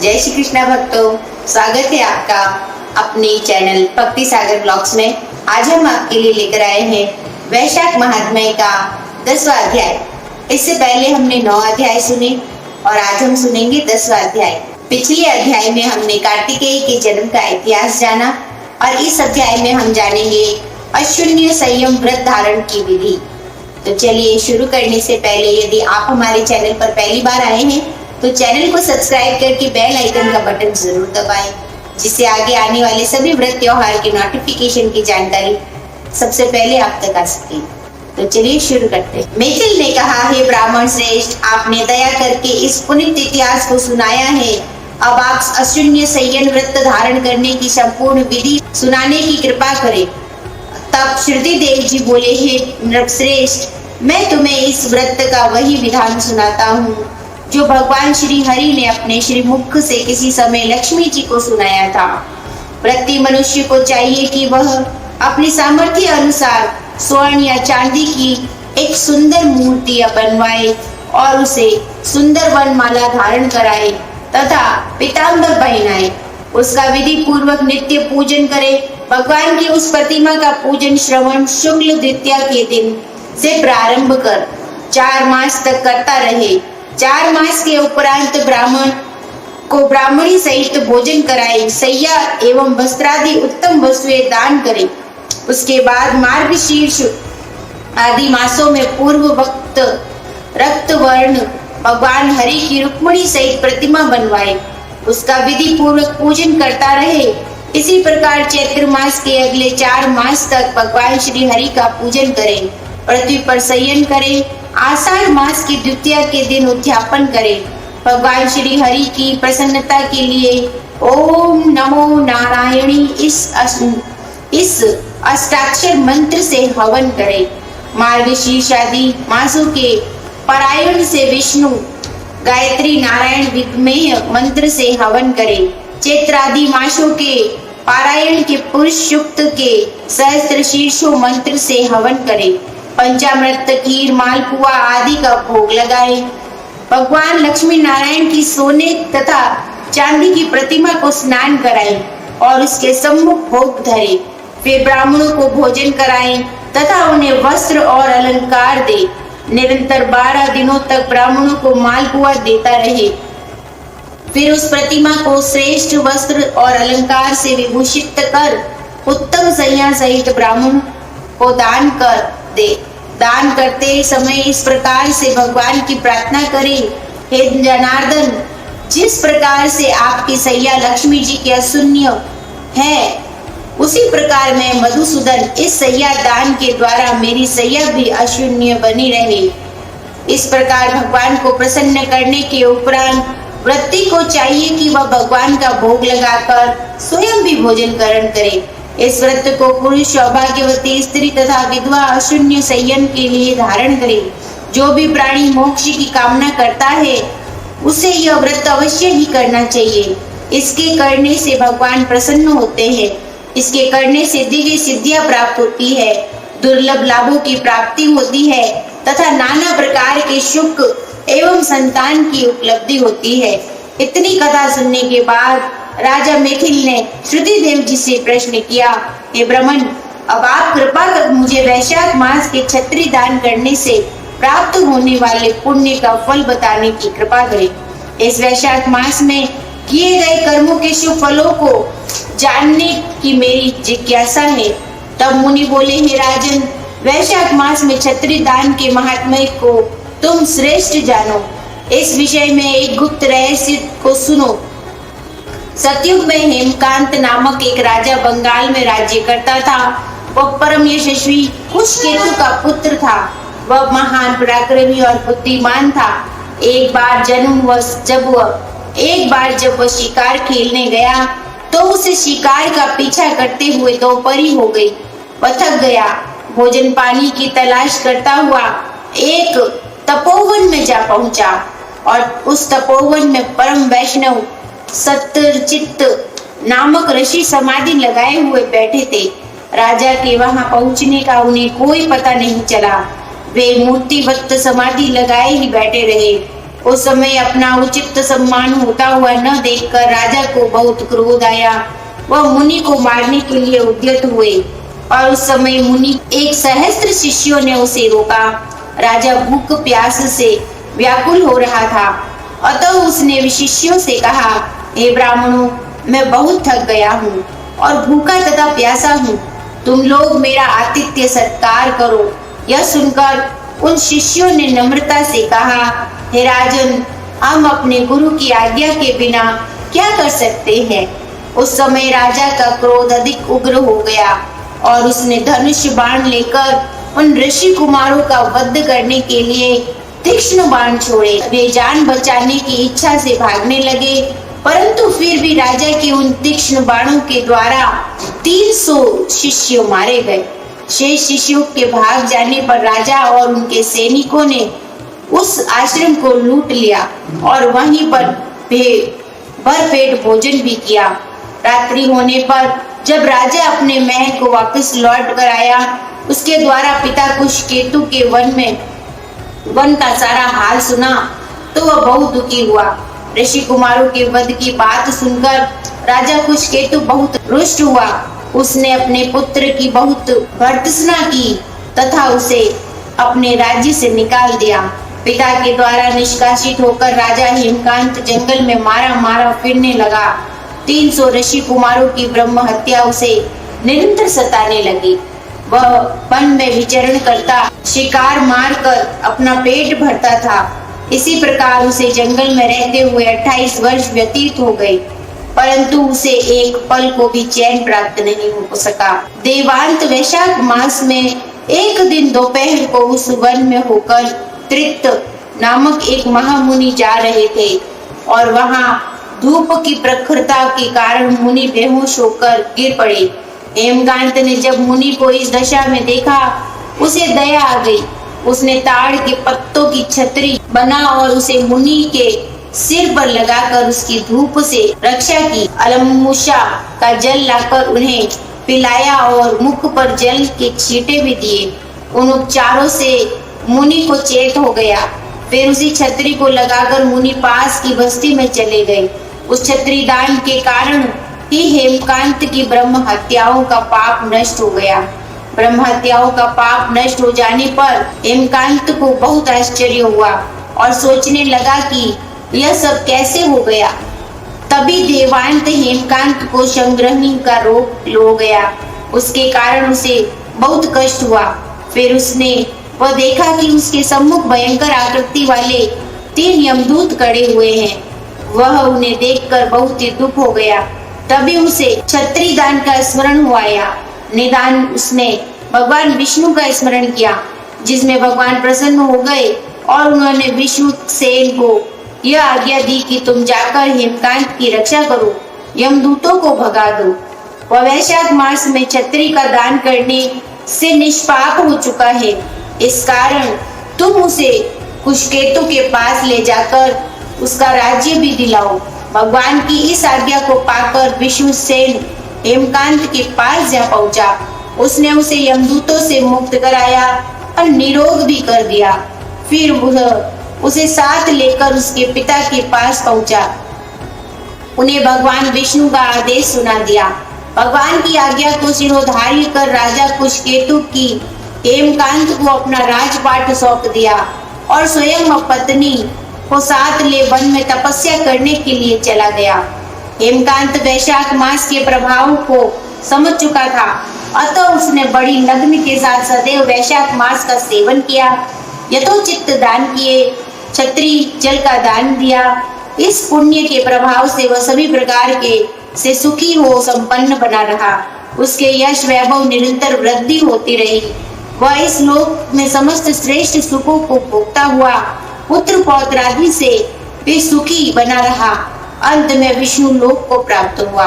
जय श्री कृष्णा भक्तों, स्वागत है आपका अपने चैनल भक्ति सागर ब्लॉग्स में। आज हम आपके लिए लेकर आए हैं वैशाख महात्म्य का 10वां अध्याय। इससे पहले हमने 9 अध्याय सुने और आज हम सुनेंगे 10वां अध्याय। पिछले अध्याय में हमने कार्तिकेय के जन्म का इतिहास जाना और इस अध्याय में हम जानेंगे अशून्य संयम व्रत धारण की विधि। तो चलिए शुरू करने से पहले यदि आप हमारे चैनल पर पहली बार आए हैं तो चैनल को सब्सक्राइब करके बेल आइकन का बटन जरूर दबाएं, जिससे आगे आने वाले सभी व्रत त्योहार के नोटिफिकेशन की जानकारी सबसे पहले आप तक आ सके। तो चलिए शुरू करते हैं। मैथिल ने कहा, हे ब्राह्मण श्रेष्ठ, आपने दया करके इस पुनीत इतिहास को सुनाया है। अब आप अशून्य संयम व्रत धारण करने की संपूर्ण विधि सुनाने की कृपा करें। तब श्रुतिदेव जी बोले, हे नृपश्रेष्ठ, मैं तुम्हें इस व्रत का वही विधान सुनाता हूँ जो भगवान श्री हरि ने अपने श्री मुख से किसी समय लक्ष्मी जी को सुनाया था। प्रति मनुष्य को चाहिए कि वह अपनी सामर्थ्य अनुसार स्वर्ण या चांदी की एक सुंदर मूर्ति बनवाए और उसे सुंदर वनमाला धारण कराए तथा पीताम्बर पहनाए। उसका विधि पूर्वक नित्य पूजन करे। भगवान की उस प्रतिमा का पूजन श्रवण शुक्ल द्वितीया के दिन से प्रारंभ कर 4 मास तक करता रहे। 4 मास के उपरांत ब्राह्मण को ब्राह्मणी सहित भोजन कराए, सैया एवं वस्त्रादि उत्तम वस्तुएं दान करे। उसके बाद मार्गशीर्ष आदि मासों में पूर्व वक्त रक्त वर्ण भगवान हरि की रुक्मिणी सहित प्रतिमा बनवाए। उसका विधि पूर्वक पूजन करता रहे। इसी प्रकार चैत्र मास के अगले 4 मास तक भगवान श्री हरि का पूजन करें, पृथ्वी पर शयन करें। आषाढ़ मास की द्वितीया के दिन उद्यापन करें। भगवान श्री हरि की प्रसन्नता के लिए ओम नमो नारायणी इस अष्टाक्षर मंत्र से हवन करें। मार्गशीर्ष आदि मासों के पारायण से विष्णु गायत्री नारायण विद्मेय मंत्र से हवन करें। चैत्र आदि मासों के पारायण के पुरुष सूक्त के सहस्त्र शीर्षों मंत्र से हवन करें। पंचामृत खीर मालपुआ आदि का भोग लगाए। भगवान लक्ष्मी नारायण की सोने तथा चांदी की प्रतिमा को स्नान कराएं और उसके सम्मुख भोग धरे। फिर ब्राह्मणों को भोजन कराएं तथा उन्हें वस्त्र और अलंकार दे। निरंतर 12 दिनों तक ब्राह्मणों को मालपुआ देता रहे। फिर उस प्रतिमा को श्रेष्ठ वस्त्र और अलंकार से विभूषित कर उत्तम सैया सहित ब्राह्मण को दान कर दे। दान करते समय इस प्रकार से भगवान की प्रार्थना करें, हे जनार्दन, जिस प्रकार से आपकी सैया लक्ष्मी जी के अशून्य है, उसी प्रकार मैं मधुसूदन इस सैया दान के द्वारा मेरी सैया भी अशून्य बनी रहे। इस प्रकार भगवान को प्रसन्न करने के उपरांत व्रती को चाहिए कि वह भगवान का भोग लगाकर स्वयं भी भोजन ग्रहण करे। इस व्रत को पुरुष, सौभाग्यवती स्त्री तथा विधवा अशून्य संयम के लिए धारण करे। जो भी प्राणी मोक्ष की कामना करता है उसे यह व्रत अवश्य ही करना चाहिए। इसके करने से भगवान प्रसन्न होते हैं। इसके करने से दिव्य सिद्धियां प्राप्त होती है, दुर्लभ लाभों की प्राप्ति होती है तथा नाना प्रकार के सुख एवं संतान की उपलब्धि होती है। इतनी कथा सुनने के बाद राजा मैथिल ने श्रुतिदेव जी से प्रश्न किया, हे ब्राह्मण, अब आप कृपा कर मुझे वैशाख मास के छत्री दान करने से प्राप्त होने वाले पुण्य का फल बताने की कृपा करें। इस वैशाख मास में किए गए कर्मों के शुभ फलों को जानने की मेरी जिज्ञासा है। तब मुनि बोले, हे राजन, वैशाख मास में छत्री दान के महात्म्य को तुम श्रेष्ठ जानो। इस विषय में एक गुप्त रहस्य को सुनो। सतयुग में हेमकांत नामक एक राजा बंगाल में राज्य करता था। वह परम यशस्वी कुशकेतु का पुत्र था। वह महान पराक्रमी और बुद्धिमान था। एक बार जब वह शिकार खेलने गया तो उसे शिकार का पीछा करते हुए दोपहरी हो गई। वह थक गया। भोजन पानी की तलाश करता हुआ एक तपोवन में जा पहुंचा और उस तपोवन में परम वैष्णव सत्यचित्त नामक ऋषि समाधि लगाए हुए बैठे थे। राजा के वहां पहुंचने का उन्हें कोई पता नहीं चला। वे मूर्तिवत समाधि लगाए ही बैठे रहे। उस समय अपना उचित सम्मान होता हुआ न देखकर राजा को बहुत क्रोध आया। वह मुनि को मारने के लिए उद्यत हुए और उस समय मुनि एक सहस्त्र शिष्यों ने उसे रोका। राजा भूख प्यास से व्याकुल हो रहा था, अतः उसने शिष्यों से कहा, हे ब्राह्मणों, मैं बहुत थक गया हूँ और भूखा तथा प्यासा हूँ, तुम लोग मेरा आतिथ्य सत्कार करो। यह सुनकर उन शिष्यों ने नम्रता से कहा, हे राजन, हम अपने गुरु की आज्ञा के बिना क्या कर सकते हैं। उस समय राजा का क्रोध अधिक उग्र हो गया और उसने धनुष बाण लेकर उन ऋषि कुमारों का वध करने के लिए तीक्ष्ण बाण छोड़े। वे जान बचाने की इच्छा से भागने लगे, परंतु फिर भी राजा के उन तीक्ष्ण बाणों के द्वारा 300 शिष्य मारे गए। शेष शिष्यों के भाग जाने पर राजा और उनके सैनिकों ने उस आश्रम को लूट लिया और वहीं पर भरपेट भोजन भी किया। रात्रि होने पर जब राजा अपने महल को वापस लौट कर आया, उसके द्वारा पिता कुशकेतु के वन का सारा हाल सुना तो वह बहुत दुखी हुआ। ऋषि कुमारों के वध की बात सुनकर राजा कुशकेतु बहुत रुष्ट हुआ। उसने अपने पुत्र की बहुत भर्त्सना की तथा उसे अपने राज्य से निकाल दिया। पिता के द्वारा निष्कासित होकर राजा हेमकांत जंगल में मारा मारा फिरने लगा। 300 ऋषि कुमारों की ब्रह्म हत्या उसे निरंतर सताने लगी। वह वन में विचरण करता, शिकार मारकर अपना पेट भरता था। इसी प्रकार उसे जंगल में रहते हुए 28 वर्ष व्यतीत हो गए, परंतु उसे एक पल को भी चैन प्राप्त नहीं हो सका। देवांत वैशाख मास में एक दिन दोपहर को उस वन में होकर त्रित नामक एक महामुनि जा रहे थे और वहां धूप की प्रखरता के कारण मुनि बेहोश होकर गिर पड़े। हेमकांत ने जब मुनि को इस दशा में देखा, उसे दया आ गई। उसने ताड़ के पत्तों की छतरी बना और उसे मुनि के सिर पर लगाकर उसकी धूप से रक्षा की। अलमुशा का जल लाकर उन्हें पिलाया और मुख पर जल के छींटे भी दिए। उन उपचारों से मुनि को चेत हो गया। फिर उसी छतरी को लगाकर मुनि पास की बस्ती में चले गए। उस छतरी दान के कारण ही हेमकांत की ब्रह्म हत्याओं का पाप नष्ट हो गया। ब्रह्म हत्याओं का पाप नष्ट हो जाने पर हेमकांत को बहुत आश्चर्य हुआ और सोचने लगा कि यह सब कैसे हो गया। तभी देवांत हेमकांत को संग्रहणी का रोग हो गया। उसके कारण उसे बहुत कष्ट हुआ। फिर उसने वह देखा कि उसके सम्मुख भयंकर आकृति वाले 3 यमदूत खड़े हुए हैं। वह उन्हें देखकर बहुत ही दुख हो गया। तभी उसे छत्री दान का स्मरण हुआ। निदान उसने भगवान विष्णु का स्मरण किया, जिसमें भगवान प्रसन्न हो गए और उन्होंने विष्णु सेन को यह आज्ञा दी कि तुम जाकर हेमकांत की रक्षा करो, यमदूतों को भगा दो। वह वैशाख मास में छत्री का दान करने से निष्पाप हो चुका है। इस कारण तुम उसे कुशकेतु के पास ले जाकर उसका राज्य भी दिलाओ। भगवान की इस आज्ञा को पाकर विष्णुसेन हेमकांत के पास जा पहुंचा। उसने उसे यमदूतों से मुक्त कराया और निरोग भी कर दिया। फिर वह उसे साथ लेकर उसके पिता के पास पहुंचा। उन्हें भगवान विष्णु का आदेश सुना दिया। भगवान की आज्ञा को सिरोधार्य कर राजा कुशकेतु की हेमकांत को अपना राजपाट सौंप दिया और स्वयं पत्नी को साथ ले वन में तपस्या करने के लिए चला गया। हेमकांत वैशाख मास के प्रभाव को समझ चुका था, अतः उसने बड़ी लग्न के साथ सदैव वैशाख मास का सेवन किया, यथोचित दान किए, छत्री जल का दान दिया। इस पुण्य के प्रभाव से वह सभी प्रकार के से सुखी हो संपन्न बना रहा। उसके यश वैभव निरंतर वृद्धि होती रही। वह इस लोक में समस्त श्रेष्ठ सुखों को भोगता हुआ पुत्र पौत्र आदि से भी सुखी बना रहा। अंत में विष्णु लोक को प्राप्त हुआ।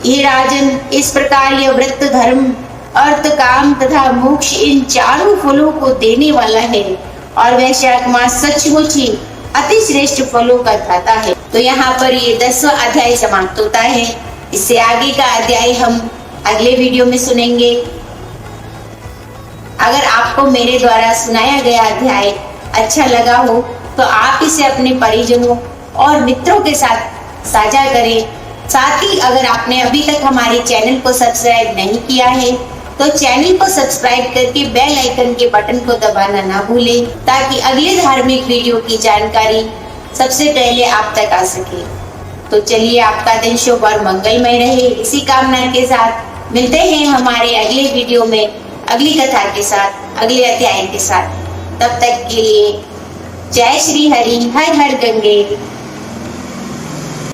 ये राजन, इस प्रकार यह व्रत धर्म, अर्थ, काम तथा मोक्ष इन चारों फलों को देने वाला है और वैशाख मास सचमुच ही अति श्रेष्ठ फलों का दाता है। तो यहाँ पर ये 10वां अध्याय समाप्त होता है। इससे आगे का अध्याय हम अगले वीडियो में सुनेंगे। अगर आपको मेरे द्वारा सुनाया गया अध्याय अच्छा लगा हो तो आप इसे अपने परिजनों और मित्रों के साथ साझा करें। साथ ही अगर आपने अभी तक हमारे चैनल को सब्सक्राइब नहीं किया है तो चैनल को सब्सक्राइब करके बेल आइकन के बटन को दबाना ना भूलें, ताकि अगले धार्मिक वीडियो की जानकारी सबसे पहले आप तक आ सके। तो चलिए, आपका दिन शुभ और मंगलमय रहे, इसी कामना के साथ मिलते हैं हमारे अगले वीडियो में अगली कथा के साथ, अगले अध्याय के साथ। तब तक के लिए जय श्री हरि, हर हर गंगे।